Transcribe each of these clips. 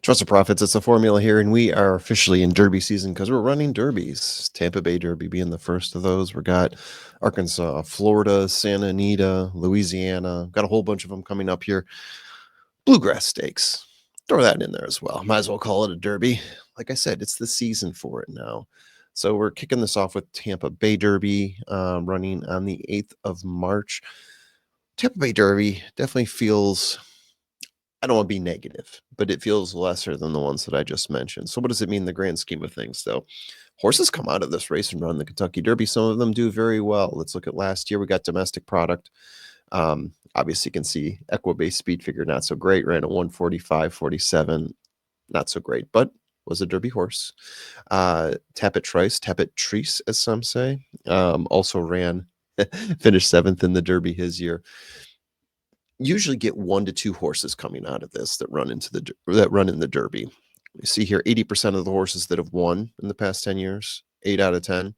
Trusted Profits, it's a formula here, and we are officially in Derby season because we're running derbies. Tampa Bay Derby being the first of those. We got Arkansas, Florida, Santa Anita, Louisiana. Got a whole bunch of them coming up here. Bluegrass Stakes. Throw that in there as well. Might as well call it a derby. Like I said, it's the season for it now. So we're kicking this off with Tampa Bay Derby running on the 8th of March. Tampa Bay Derby definitely feels, I don't want to be negative, but it feels lesser than the ones that I just mentioned. So what does it mean in the grand scheme of things, though? Horses come out of this race and run the Kentucky Derby. Some of them do very well. Let's look at last year. We got domestic product. Obviously, you can see Equibase speed figure, not so great. Ran at 145.47, not so great, but was a Derby horse. Tapit Trice, as some say, also ran, finished 7th in the Derby his year. Usually get 1 to 2 horses coming out of this that run in the Derby. You see here 80% of the horses that have won in the past 10 years, 8 out of 10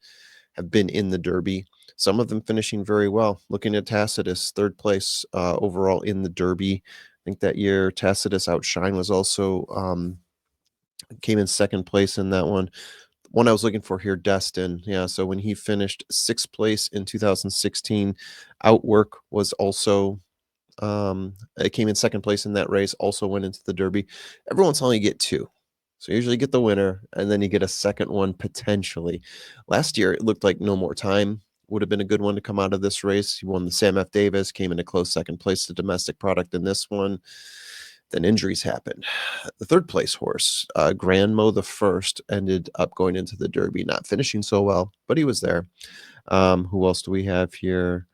have been in the Derby. Some of them finishing very well. Looking at Tacitus, 3rd place overall in the Derby. I think that year Tacitus Outshine was also came in 2nd place in that one. One I was looking for here, Destin. Yeah, so when he finished 6th place in 2016, Outwork was also it came in 2nd place in that race, also went into the Derby. Every once in a while you get 2. So you usually get the winner, and then you get a second one potentially. Last year, it looked like No More Time would have been a good one to come out of this race. He won the Sam F. Davis, came in a close 2nd place to domestic product in this one. Then injuries happened. The 3rd place horse, Granmo the First, ended up going into the Derby, not finishing so well, but he was there. Who else do we have here?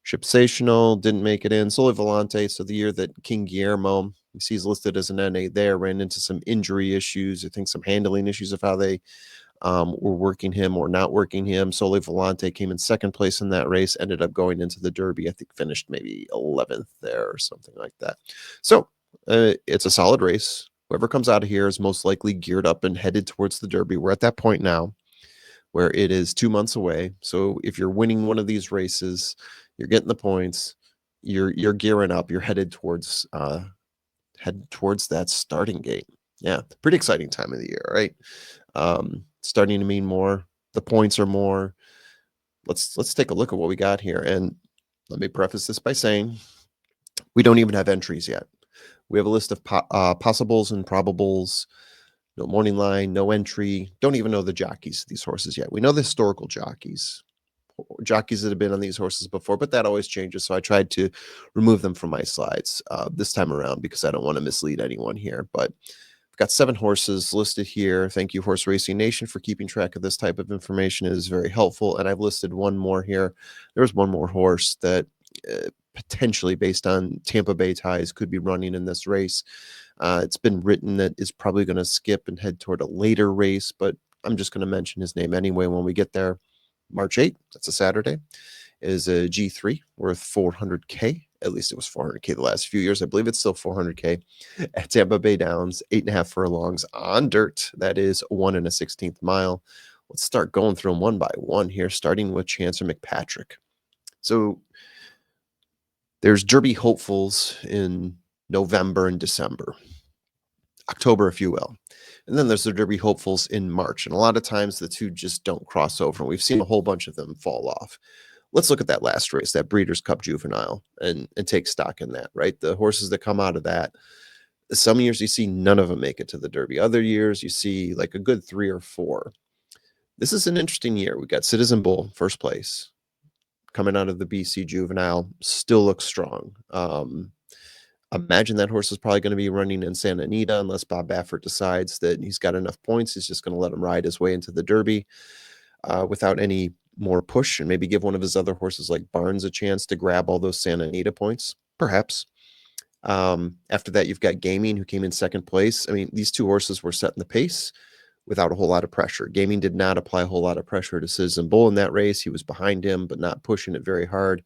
Shipsational didn't make it in. Sole Volante. So the year that King Guillermo, you see he's listed as an NA there, ran into some injury issues. I think some handling issues of how they were working him or not working him. Sole Volante came in 2nd place in that race, ended up going into the Derby. I think finished maybe 11th there or something like that. So it's a solid race. Whoever comes out of here is most likely geared up and headed towards the Derby. We're at that point now where it is 2 months away. So if you're winning one of these races, you're getting the points, you're gearing up, you're headed towards that starting gate. Yeah, pretty exciting time of the year, right? Starting to mean more. The points are more. Let's take a look at what we got here. And let me preface this by saying we don't even have entries yet. We have a list of possibles and probables. No morning line, no entry. Don't even know the jockeys of these horses yet. We know the historical jockeys that have been on these horses before, but that always changes. So I tried to remove them from my slides this time around because I don't want to mislead anyone here. But I've got 7 horses listed here. Thank you, Horse Racing Nation, for keeping track of this type of information. It is very helpful. And I've listed one more here. There's one more horse that potentially, based on Tampa Bay ties, could be running in this race. It's been written that is probably going to skip and head toward a later race, but I'm just going to mention his name anyway when we get there. March 8th, that's a Saturday, is a G3 worth $400K. At least it was $400K the last few years. I believe it's still $400K at Tampa Bay Downs, 8.5 furlongs on dirt. That is 1 1/16 mile. Let's start going through them one by one here, starting with Chancer McPatrick. So there's Derby hopefuls in November and December, October, if you will. And then there's the Derby hopefuls in March. And a lot of times the two just don't cross over. We've seen a whole bunch of them fall off. Let's look at that last race, that Breeders' Cup Juvenile, and take stock in that, right? The horses that come out of that, some years you see none of them make it to the Derby. Other years you see like a good 3 or 4. This is an interesting year. We got Citizen Bull, 1st place, coming out of the BC Juvenile, still looks strong. Imagine that horse is probably going to be running in Santa Anita unless Bob Baffert decides that he's got enough points. He's just going to let him ride his way into the Derby without any more push, and maybe give one of his other horses like Barnes a chance to grab all those Santa Anita points, perhaps. After that, you've got Gaming, who came in 2nd place. I mean, these 2 horses were setting the pace without a whole lot of pressure. Gaming did not apply a whole lot of pressure to Citizen Bull in that race. He was behind him, but not pushing it very hard.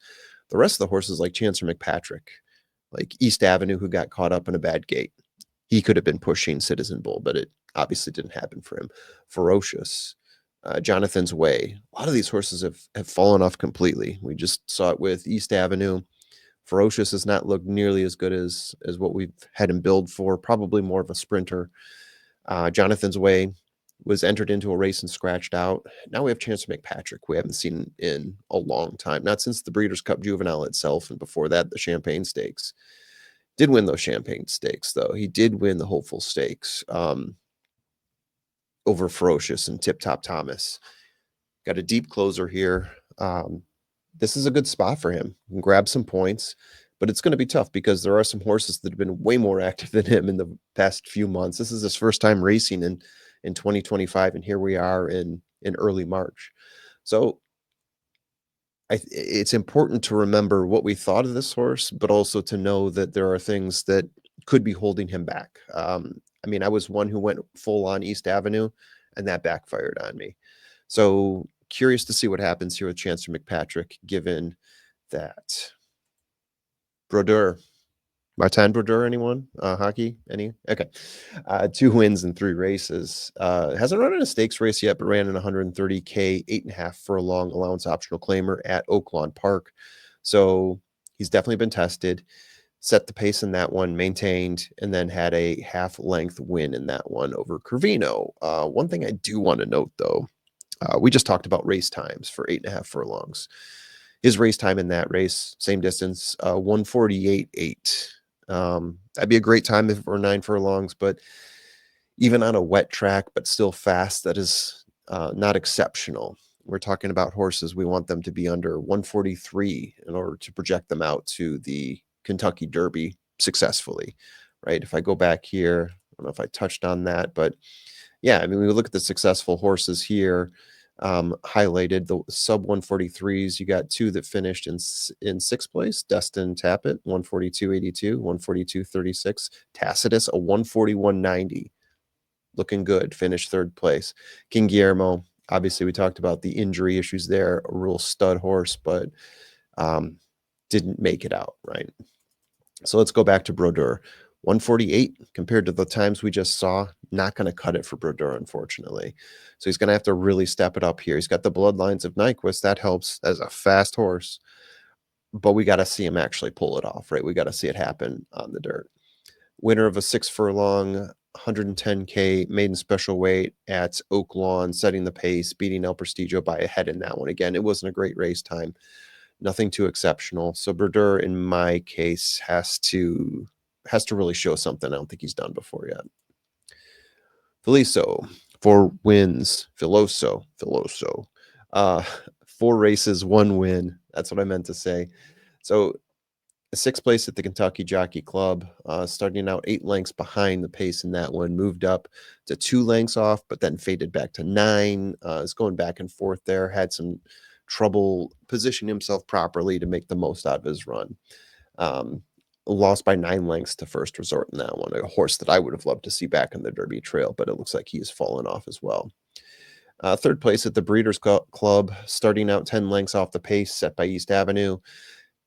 The rest of the horses, like Chancer McPatrick, like East Avenue, who got caught up in a bad gate, he could have been pushing Citizen Bull, but it obviously didn't happen for him. Ferocious, Jonathan's Way. A lot of these horses have fallen off completely. We just saw it with East Avenue. Ferocious has not looked nearly as good as what we've had him build for. Probably more of a sprinter. Jonathan's Way was entered into a race and scratched out. Now we have Chancer McPatrick. We haven't seen in a long time, not since the Breeders' Cup Juvenile itself, and before that, the Champagne Stakes. Did win those Champagne Stakes, though. He did win the Hopeful Stakes over Ferocious and Tip Top Thomas. Got a deep closer here. This is a good spot for him. He can grab some points, but it's going to be tough because there are some horses that have been way more active than him in the past few months. This is his first time racing in 2025, and here we are in early March. So it's important to remember what we thought of this horse, but also to know that there are things that could be holding him back. I mean, I was one who went full on East Avenue, and that backfired on me. So curious to see what happens here with Chancer McPatrick, given that Brodeur, Martin Brodeur, anyone? Hockey? Any? Okay. 2 wins in 3 races. Hasn't run in a stakes race yet, but ran in 130K, 8.5 furlong allowance optional claimer at Oaklawn Park. So he's definitely been tested, set the pace in that one, maintained, and then had a half-length win in that one over Curvino. One thing I do want to note, though, we just talked about race times for 8.5 furlongs. His race time in that race, same distance, 1:48.8. That'd be a great time if it were 9 furlongs, but even on a wet track, but still fast, that is not exceptional. We're talking about horses. We want them to be under 143 in order to project them out to the Kentucky Derby successfully, right? If I go back here, I don't know if I touched on that, but yeah, I mean, we look at the successful horses here, highlighted the sub 143s. You got 2 that finished in 6th place. Destin Tappet, 142.82, 142.36. Tacitus, a 141.90. Looking good. Finished 3rd place. King Guillermo, obviously, we talked about the injury issues there. A real stud horse, but didn't make it out, right? So let's go back to Brodeur. 148 compared to the times we just saw, not going to cut it for Brodeur, unfortunately. So he's going to have to really step it up here. He's got the bloodlines of Nyquist. That helps as a fast horse, but we got to see him actually pull it off, right? We got to see it happen on the dirt. Winner of a 6 furlong, 110K maiden special weight at Oak Lawn, setting the pace, beating El Prestigio by a head in that one. Again, it wasn't a great race time. Nothing too exceptional. So Brodeur, in my case, has to really show something I don't think he's done before yet. Feliso, 4 wins. Filoso. 4 races, 1 win. That's what I meant to say. So 6th place at the Kentucky Jockey Club, starting out 8 lengths behind the pace in that one, moved up to 2 lengths off, but then faded back to 9. Is going back and forth there. Had some trouble positioning himself properly to make the most out of his run. Lost by 9 lengths to First Resort in that one, a horse that I would have loved to see back in the Derby trail, but it looks like he's fallen off as well. 3rd place at the Breeders' Club, starting out 10 lengths off the pace set by East Avenue.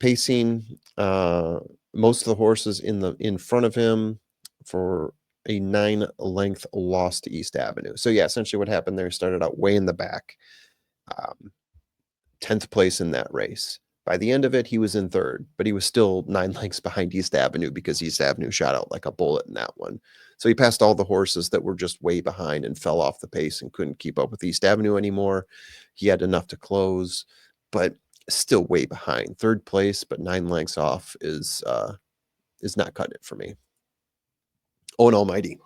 Pacing most of the horses in front of him for a 9-length loss to East Avenue. So yeah, essentially what happened there, started out way in the back. 10th place in that race. By the end of it, he was in 3rd, but he was still 9 lengths behind East Avenue because East Avenue shot out like a bullet in that one. So he passed all the horses that were just way behind and fell off the pace and couldn't keep up with East Avenue anymore. He had enough to close, but still way behind. 3rd place, but 9 lengths off is not cutting it for me. Oh, and Almighty.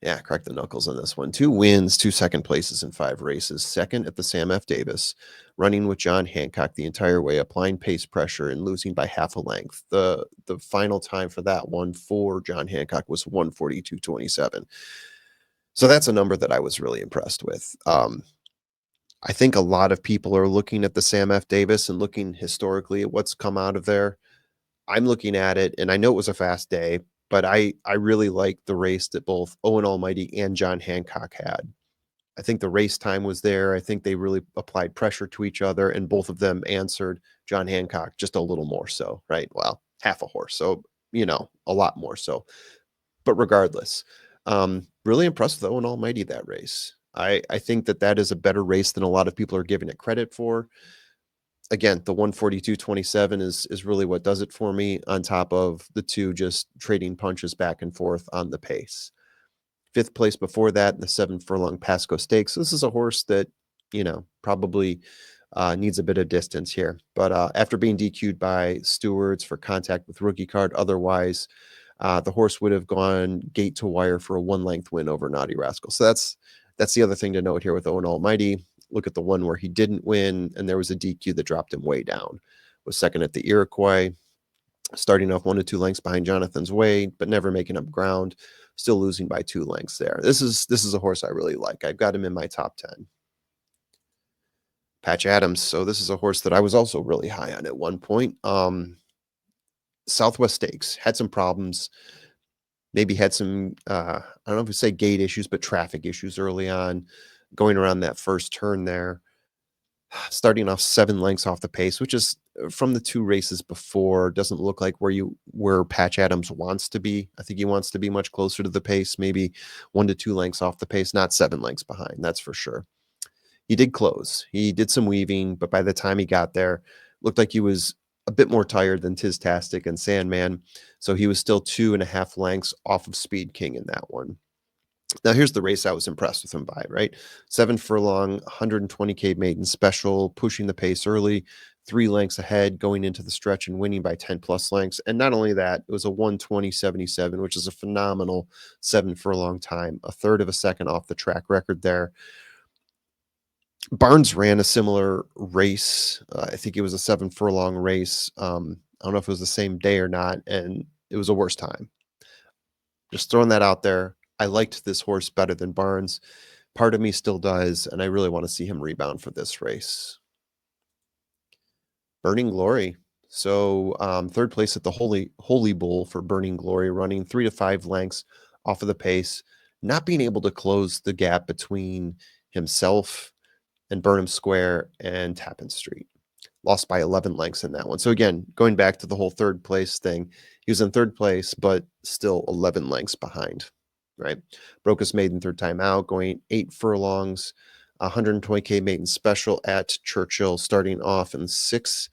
Yeah, crack the knuckles on this one. 2 wins, 2 second places in 5 races. Second at the Sam F. Davis, running with John Hancock the entire way, applying pace pressure and losing by half a length. The final time for that one for John Hancock was 1:42.27. So that's a number that I was really impressed with. I think a lot of people are looking at the Sam F. Davis and looking historically at what's come out of there. I'm looking at it, and I know it was a fast day, but I really like the race that both Owen Almighty and John Hancock had. I think the race time was there. I think they really applied pressure to each other, and both of them answered. John Hancock just a little more so, right? Well, half a horse, so a lot more so. But regardless, really impressed with Owen Almighty that race. I think that is a better race than a lot of people are giving it credit for. Again, the 142.27 is really what does it for me on top of the 2 just trading punches back and forth on the pace. 5th place before that, the 7 furlong Pasco Stakes. This is a horse that, probably, needs a bit of distance here, but, after being DQ'd by stewards for contact with rookie card, otherwise, the horse would have gone gate to wire for a 1 length win over Naughty Rascal. So that's the other thing to note here with Owen Almighty. Look at the one where he didn't win, and there was a DQ that dropped him way down. Was second at the Iroquois, starting off 1 to 2 lengths behind Jonathan's Way, but never making up ground, still losing by 2 lengths there. This is a horse I really like. I've got him in my top 10. Patch Adams. So this is a horse that I was also really high on at one point. Southwest Stakes had some problems. Maybe had some, I don't know if we say gate issues, but traffic issues early on, going around that first turn there. Starting off 7 lengths off the pace, which is from the 2 races before, doesn't look like where Patch Adams wants to be. I think he wants to be much closer to the pace, maybe 1 to 2 lengths off the pace, not 7 lengths behind, that's for sure. He did close. He did some weaving, but by the time he got there, looked like he was a bit more tired than Tistastic and Sandman, so he was still 2.5 lengths off of Speed King in that one. Now, here's the race I was impressed with him by, right? 7 furlong, 120K maiden special, pushing the pace early, 3 lengths ahead, going into the stretch and winning by 10 plus lengths. And not only that, it was a 120.77, which is a phenomenal 7 furlong time, a third of a second off the track record there. Barnes ran a similar race. I think it was a 7 furlong race. I don't know if it was the same day or not, and it was a worse time. Just throwing that out there. I liked this horse better than Barnes. Part of me still does, and I really want to see him rebound for this race. Burning Glory. So, third place at the Holy Bull for Burning Glory, running 3 to 5 lengths off of the pace, not being able to close the gap between himself and Burnham Square and Tappan Street. Lost by 11 lengths in that one. So again, going back to the whole third place thing, he was in third place, but still 11 lengths behind, right? Broke his maiden third time out, going 8 furlongs, 120K maiden special at Churchill, starting off in 6,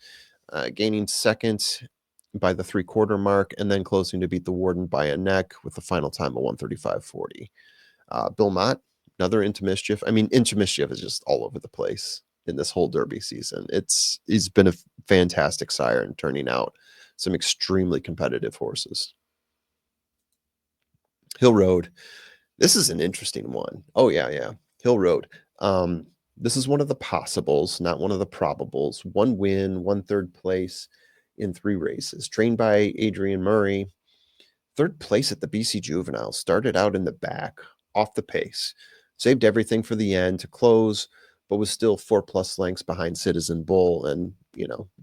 gaining second by the 3/4 mark, and then closing to beat the Warden by a neck with the final time of 135.40. Bill Mott, another Into Mischief. I mean, Into Mischief is just all over the place in this whole Derby season. He's been a fantastic sire and turning out some extremely competitive horses. Hill Road. This is an interesting one. Oh, yeah. Hill Road. This is one of the possibles, not one of the probables. 1 win, 1 third place in 3 races. Trained by Adrian Murray. Third place at the BC Juvenile. Started out in the back, off the pace. Saved everything for the end to close, but was still 4+ lengths behind Citizen Bull, and,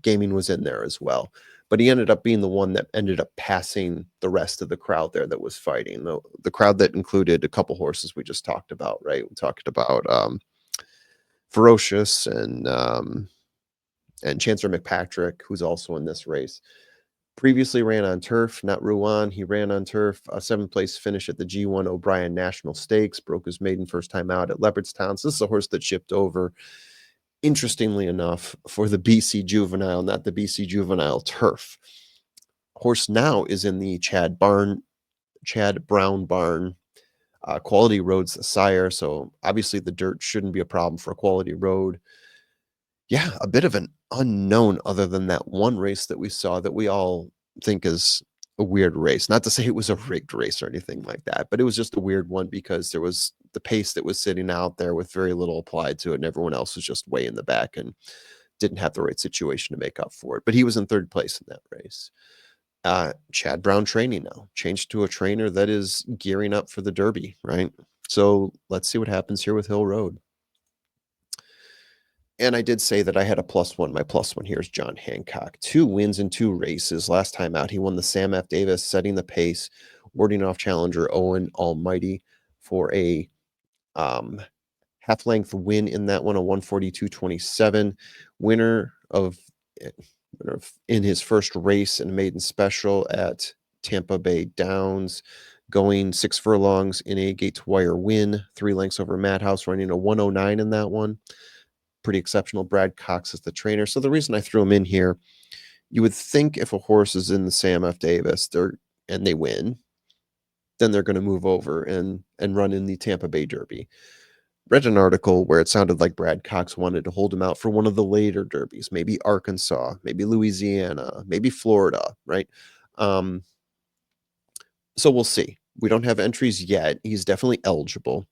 gaming was in there as well. But he ended up being the one that ended up passing the rest of the crowd there that was fighting. The crowd that included a couple horses we just talked about, right? We talked about Ferocious and Chancellor McPatrick, who's also in this race. Previously ran on turf, not Rouen. He ran on turf, a 7th place finish at the G1 O'Brien National Stakes, broke his maiden first time out at Leopardstown. So this is a horse that shipped over, interestingly enough, for the BC Juvenile, not the BC Juvenile turf. Horse now is in the Chad Brown barn. Quality Road's sire, so obviously the dirt shouldn't be a problem for a Quality Road. Yeah, a bit of an unknown other than that one race that we saw that we all think is a weird race. Not to say it was a rigged race or anything like that, but it was just a weird one because there was the pace that was sitting out there with very little applied to it, and everyone else was just way in the back and didn't have the right situation to make up for it. But he was in third place in that race. Chad Brown training now, changed to a trainer that is gearing up for the Derby, right? So let's see what happens here with Hill Road. And I did say that I had a +1. My +1 here is John Hancock. 2 wins in 2 races. Last time out, he won the Sam F. Davis, setting the pace, warding off challenger Owen Almighty for a half-length win in that one, a 142.27. Winner of in his first race in a maiden special at Tampa Bay Downs, going 6 furlongs in a gate-to-wire win, 3 lengths over Madhouse, running a 109 in that one. pretty exceptional. Brad Cox is the trainer. So the reason I threw him in here, you would think if a horse is in the Sam F. Davis, and they win, then they're going to move over and run in the Tampa Bay Derby. Read an article where it sounded like Brad Cox wanted to hold him out for one of the later derbies, maybe Arkansas, maybe Louisiana, maybe Florida, right? Um, so we'll see. We don't have entries yet. He's definitely eligible.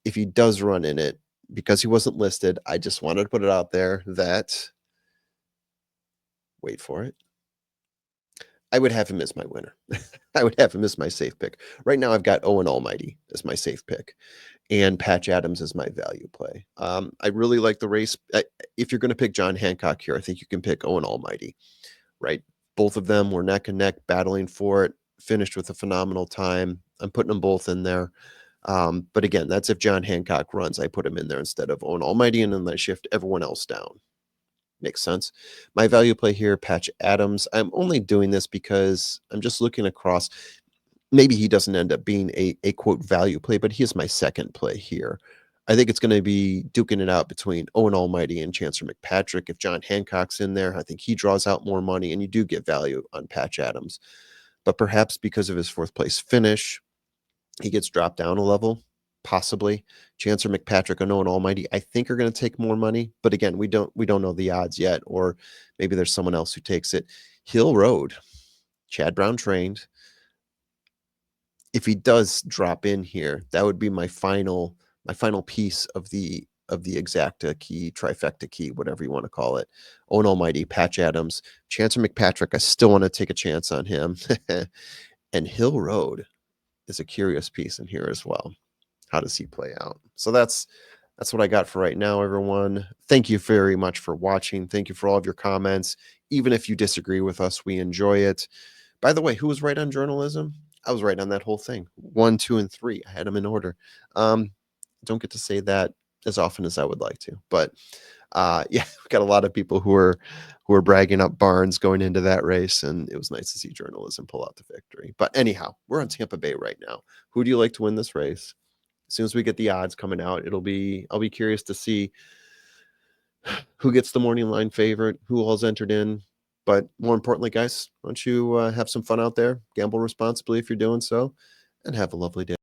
If he does run in it, because he wasn't listed, I just wanted to put it out there that, wait for it, I would have him as my winner. I would have him as my safe pick. Right now, I've got Owen Almighty as my safe pick and Patch Adams as my value play. I really like the race. If you're going to pick John Hancock here, I think you can pick Owen Almighty, right? Both of them were neck and neck battling for it, finished with a phenomenal time. I'm putting them both in there. But again, that's if John Hancock runs, I put him in there instead of Owen Almighty, and then I shift everyone else down. Makes sense. My value play here, Patch Adams. I'm only doing this because I'm just looking across. Maybe he doesn't end up being a quote value play, but he is my second play here. I think it's going to be duking it out between Owen Almighty and Chancellor McPatrick. If John Hancock's in there, I think he draws out more money, and you do get value on Patch Adams. But perhaps because of his fourth place finish, he gets dropped down a level, possibly. Chancellor McPatrick and Owen Almighty, I think, are going to take more money. But again, we don't know the odds yet, or maybe there's someone else who takes it. Hill Road, Chad Brown trained. If he does drop in here, that would be my final piece of the exacta key, trifecta key, whatever you want to call it. Owen Almighty, Patch Adams, Chancellor McPatrick. I still want to take a chance on him. And Hill Road is a curious piece in here as well. How does he play out? So that's what I got for right now, everyone. Thank you very much for watching. Thank you for all of your comments. Even if you disagree with us, we enjoy it. By the way, who was right on journalism? I was right on that whole thing. 1, 2, and 3. I had them in order. Don't get to say that as often as I would like to, but yeah, we got a lot of people who are bragging up Barnes going into that race, and it was nice to see journalism pull out the victory. But anyhow, we're on Tampa Bay right now. Who do you like to win this race? As soon as we get the odds coming out, I'll be curious to see who gets the morning line favorite, who all's entered in. But more importantly, guys, why don't you have some fun out there, gamble responsibly if you're doing so, and have a lovely day.